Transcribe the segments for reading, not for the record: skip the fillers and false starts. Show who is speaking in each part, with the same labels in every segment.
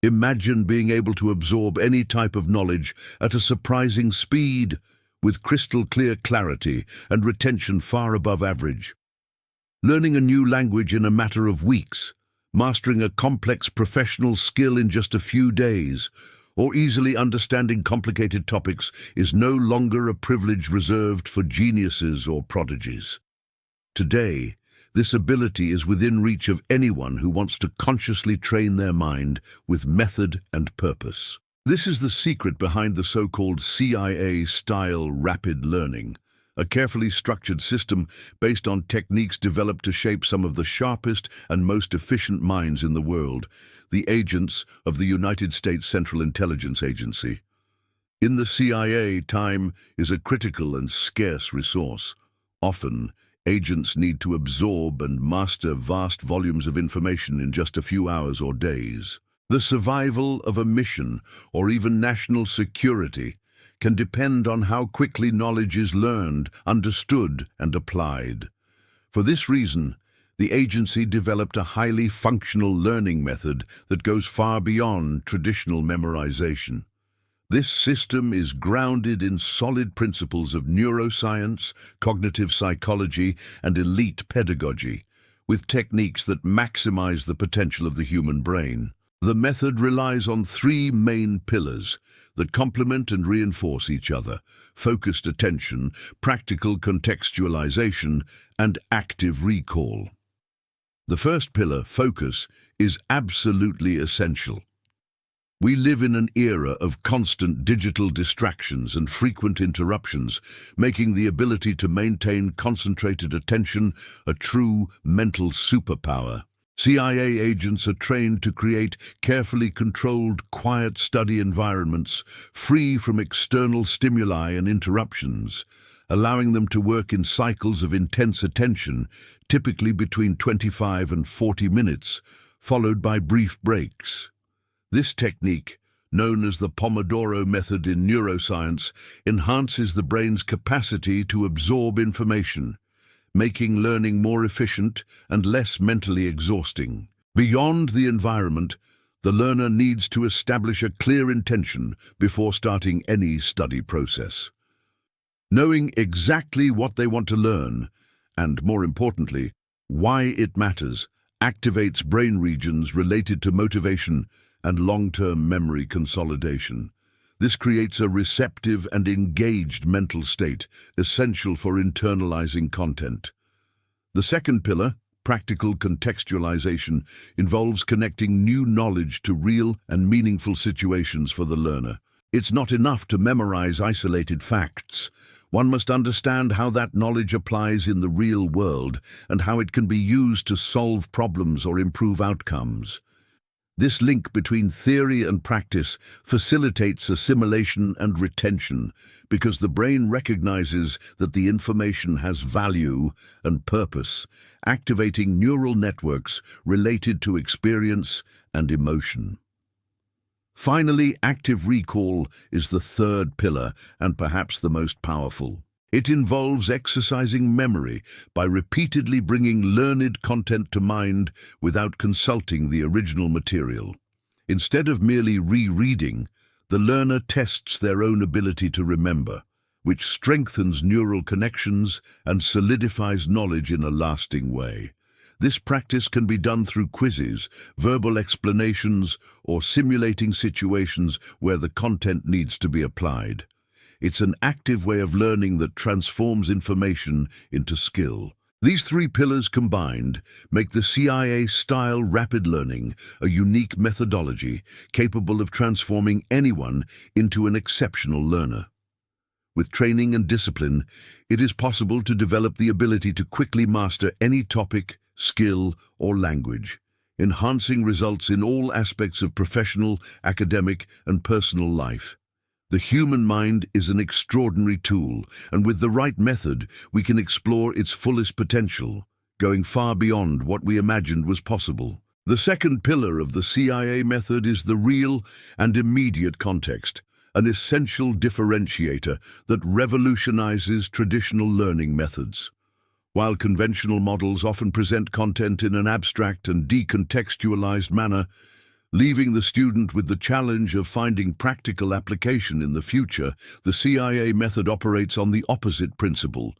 Speaker 1: Imagine being able to absorb any type of knowledge at a surprising speed, with crystal clear clarity and retention far above average. Learning a new language in a matter of weeks, mastering a complex professional skill in just a few days, or easily understanding complicated topics is no longer a privilege reserved for geniuses or prodigies. Today, this ability is within reach of anyone who wants to consciously train their mind with method and purpose. This is the secret behind the so-called CIA-style rapid learning, a carefully structured system based on techniques developed to shape some of the sharpest and most efficient minds in the world, the agents of the United States Central Intelligence Agency. In the CIA, time is a critical and scarce resource. Often, agents need to absorb and master vast volumes of information in just a few hours or days. The survival of a mission, or even national security, can depend on how quickly knowledge is learned, understood, and applied. For this reason, the agency developed a highly functional learning method that goes far beyond traditional memorization. This system is grounded in solid principles of neuroscience, cognitive psychology, and elite pedagogy, with techniques that maximize the potential of the human brain. The method relies on three main pillars that complement and reinforce each other: focused attention, practical contextualization, and active recall. The first pillar, focus, is absolutely essential. We live in an era of constant digital distractions and frequent interruptions, making the ability to maintain concentrated attention a true mental superpower. CIA agents are trained to create carefully controlled, quiet study environments, free from external stimuli and interruptions, allowing them to work in cycles of intense attention, typically between 25 and 40 minutes, followed by brief breaks. This technique, known as the Pomodoro method in neuroscience, enhances the brain's capacity to absorb information, making learning more efficient and less mentally exhausting. Beyond the environment, the learner needs to establish a clear intention before starting any study process. Knowing exactly what they want to learn, and more importantly, why it matters, activates brain regions related to motivation and long-term memory consolidation. This creates a receptive and engaged mental state, essential for internalizing content. The second pillar, practical contextualization, involves connecting new knowledge to real and meaningful situations for the learner. It's not enough to memorize isolated facts. One must understand how that knowledge applies in the real world and how it can be used to solve problems or improve outcomes. This link between theory and practice facilitates assimilation and retention because the brain recognizes that the information has value and purpose, activating neural networks related to experience and emotion. Finally, active recall is the third pillar and perhaps the most powerful. It involves exercising memory by repeatedly bringing learned content to mind without consulting the original material. Instead of merely rereading, the learner tests their own ability to remember, which strengthens neural connections and solidifies knowledge in a lasting way. This practice can be done through quizzes, verbal explanations, or simulating situations where the content needs to be applied. It's an active way of learning that transforms information into skill. These three pillars combined make the CIA-style rapid learning a unique methodology capable of transforming anyone into an exceptional learner. With training and discipline, it is possible to develop the ability to quickly master any topic, skill, or language, enhancing results in all aspects of professional, academic, and personal life. The human mind is an extraordinary tool, and with the right method, we can explore its fullest potential, going far beyond what we imagined was possible. The second pillar of the CIA method is the real and immediate context, an essential differentiator that revolutionizes traditional learning methods. While conventional models often present content in an abstract and decontextualized manner, Leaving the student with the challenge of finding practical application in the future. The CIA method operates on the opposite principle.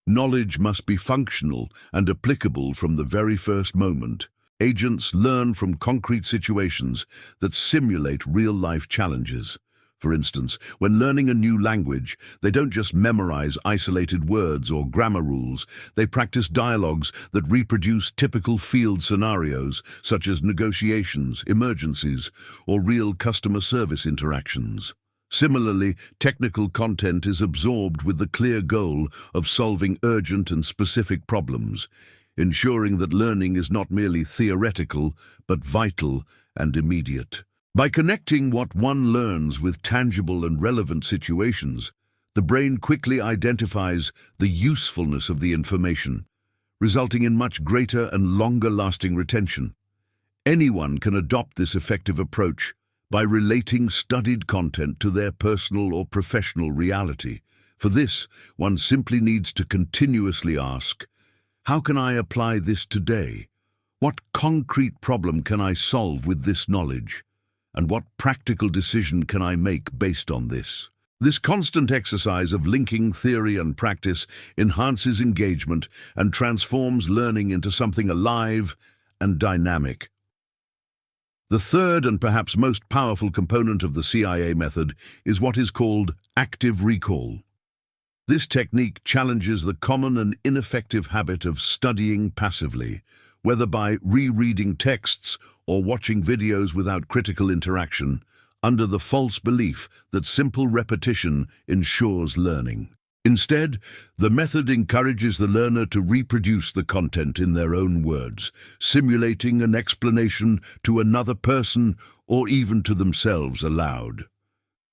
Speaker 1: Knowledge must be functional and applicable from the very first moment. Agents learn from concrete situations that simulate real-life challenges. For instance, when learning a new language, they don't just memorize isolated words or grammar rules. They practice dialogues that reproduce typical field scenarios, such as negotiations, emergencies, or real customer service interactions. Similarly, technical content is absorbed with the clear goal of solving urgent and specific problems, ensuring that learning is not merely theoretical, but vital and immediate. By connecting what one learns with tangible and relevant situations, the brain quickly identifies the usefulness of the information, resulting in much greater and longer-lasting retention. Anyone can adopt this effective approach by relating studied content to their personal or professional reality. For this, one simply needs to continuously ask, how can I apply this today? What concrete problem can I solve with this knowledge? And what practical decision can I make based on this? This constant exercise of linking theory and practice enhances engagement and transforms learning into something alive and dynamic. The third and perhaps most powerful component of the CIA method is what is called active recall. This technique challenges the common and ineffective habit of studying passively, whether by rereading texts or watching videos without critical interaction, under the false belief that simple repetition ensures learning. Instead, the method encourages the learner to reproduce the content in their own words, simulating an explanation to another person or even to themselves aloud.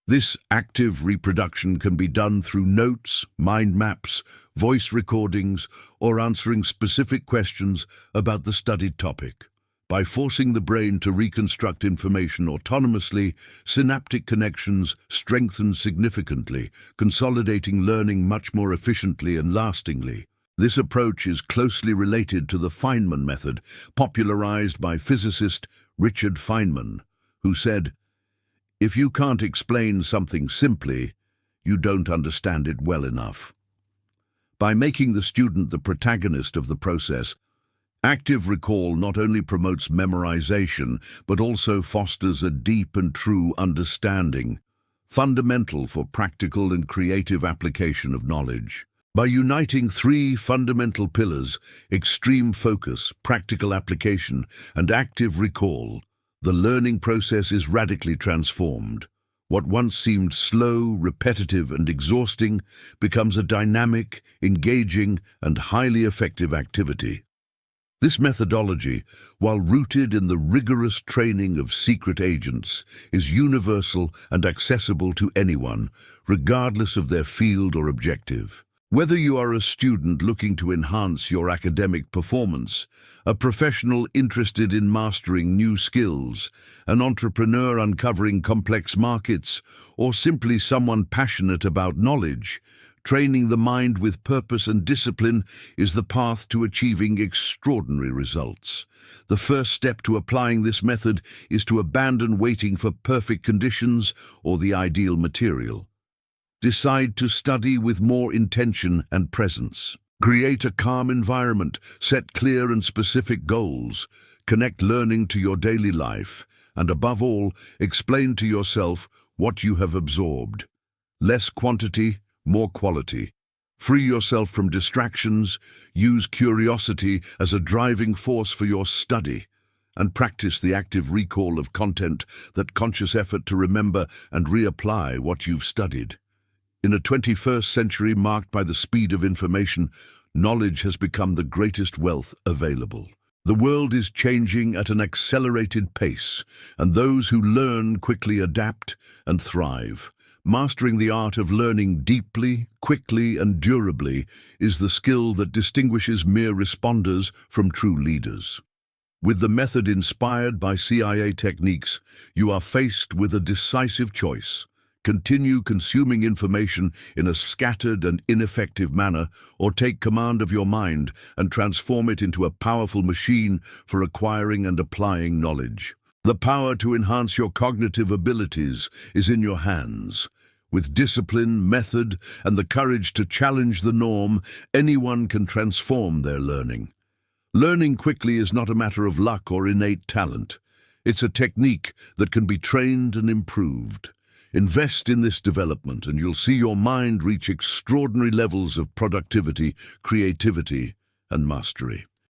Speaker 1: This active reproduction can be done through notes, mind maps, voice recordings, or answering specific questions about the studied topic. By forcing the brain to reconstruct information autonomously, synaptic connections strengthen significantly, consolidating learning much more efficiently and lastingly. This approach is closely related to the Feynman method, popularized by physicist Richard Feynman, who said, "If you can't explain something simply, you don't understand it well enough." By making the student the protagonist of the process, active recall not only promotes memorization, but also fosters a deep and true understanding, fundamental for practical and creative application of knowledge. By uniting three fundamental pillars, extreme focus, practical application, and active recall, the learning process is radically transformed. What once seemed slow, repetitive, and exhausting becomes a dynamic, engaging, and highly effective activity. This methodology, while rooted in the rigorous training of secret agents, is universal and accessible to anyone, regardless of their field or objective. Whether you are a student looking to enhance your academic performance, a professional interested in mastering new skills, an entrepreneur uncovering complex markets, or simply someone passionate about knowledge, training the mind with purpose and discipline is the path to achieving extraordinary results. The first step to applying this method is to abandon waiting for perfect conditions or the ideal material. Decide to study with more intention and presence. Create a calm environment, set clear and specific goals, connect learning to your daily life, and above all, explain to yourself what you have absorbed. Less quantity, more quality. Free yourself from distractions, use curiosity as a driving force for your study, and practice the active recall of content, that conscious effort to remember and reapply what you've studied. In a 21st century marked by the speed of information, knowledge has become the greatest wealth available. The world is changing at an accelerated pace, and those who learn quickly adapt and thrive. Mastering the art of learning deeply, quickly, and durably is the skill that distinguishes mere responders from true leaders. With the method inspired by CIA techniques, you are faced with a decisive choice. Continue consuming information in a scattered and ineffective manner, or take command of your mind and transform it into a powerful machine for acquiring and applying knowledge. The power to enhance your cognitive abilities is in your hands. With discipline, method, and the courage to challenge the norm, anyone can transform their learning. Learning quickly is not a matter of luck or innate talent. It's a technique that can be trained and improved. Invest in this development and you'll see your mind reach extraordinary levels of productivity, creativity, and mastery.